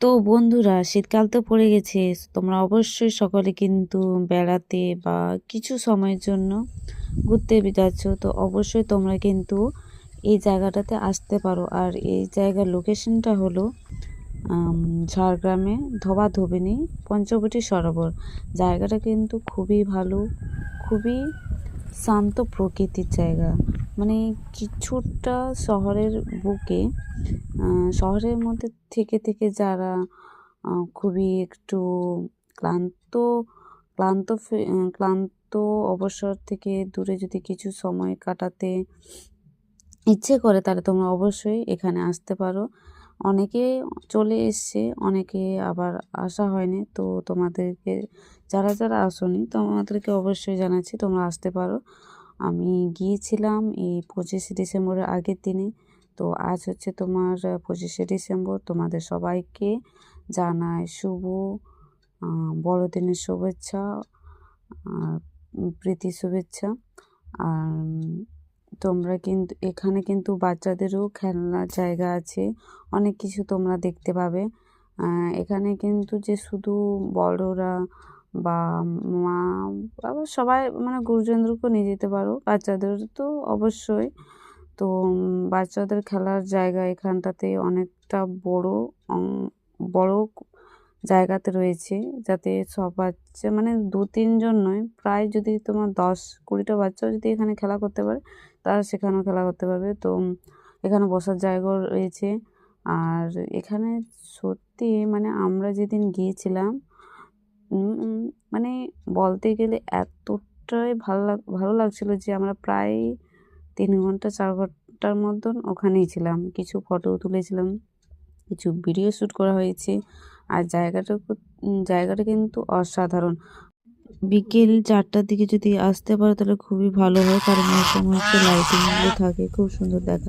তো বন্ধুরা, শীতকাল তো পড়ে গেছে। তোমরা অবশ্যই সকলে কিন্তু বেড়াতে বা কিছু সময়ের জন্য ঘুরতে যাচ্ছ। তো অবশ্যই তোমরা কিন্তু এই জায়গাটাতে আসতে পারো। আর এই জায়গার লোকেশনটা হলো ঝাড়গ্রামে ধোবাধুবিনী পঞ্চবটী সরোবর। জায়গাটা কিন্তু খুবই ভালো, খুবই শান্ত প্রকৃতির জায়গা। মানে কিছুটা শহরের বুকে, শহরের মধ্যে থেকে থেকে যারা খুবই একটু ক্লান্ত ক্লান্ত অবসর থেকে দূরে যদি কিছু সময় কাটাতে ইচ্ছে করে, তাহলে তোমরা অবশ্যই এখানে আসতে পারো। অনেকে চলে এসছে, অনেকে আবার আসা হয়নি। তো তোমাদেরকে, যারা যারা আসোনি, তোমাদেরকে অবশ্যই জানাচ্ছি তোমরা আসতে পারো। আমি গিয়েছিলাম এই 25শে ডিসেম্বরের আগের দিনে। তো আজ হচ্ছে তোমার 25শে ডিসেম্বর। তোমাদের সবাইকে জানাই শুভ বড়দিনের শুভেচ্ছা আর প্রীতি শুভেচ্ছা। আর তোমরা কিন্তু এখানে কিন্তু বাচ্চাদেরও খেলনার জায়গা আছে, অনেক কিছু তোমরা দেখতে পাবে। এখানে কিন্তু যে শুধু বড়রা বা মা বাবা সবাই, মানে গুরুজনদেরকেও নিয়ে যেতে পারো, বাচ্চাদের তো অবশ্যই। তো বাচ্চাদের খেলার জায়গা এখানটাতে অনেকটা বড়, বড় জায়গাতে রয়েছে, যাতে সব বাচ্চা, মানে 2-3 জন নয়, প্রায় যদি তোমার 10-20টা বাচ্চাও যদি এখানে খেলা করতে পারে, তারা সেখানেও খেলা করতে পারবে। তো এখানে বসার জায়গাও রয়েছে। আর এখানে সত্যি, মানে আমরা যেদিন গিয়েছিলাম, মানে বলতে গেলে এতটাই ভালো লাগছিলো যে আমরা প্রায় 3 ঘন্টা 4 ঘন্টার মতন ওখানেই ছিলাম। কিছু ফটো তুলেছিলাম, কিছু ভিডিও শ্যুট করা হয়েছে। আর জায়গাটা কিন্তু অসাধারণ। বিকেল 4টার দিকে যদি আসতে পারো তাহলে খুবই ভালো হয়, কারণ এই সময় লাইটিংগুলো থাকে, খুব সুন্দর দেখা।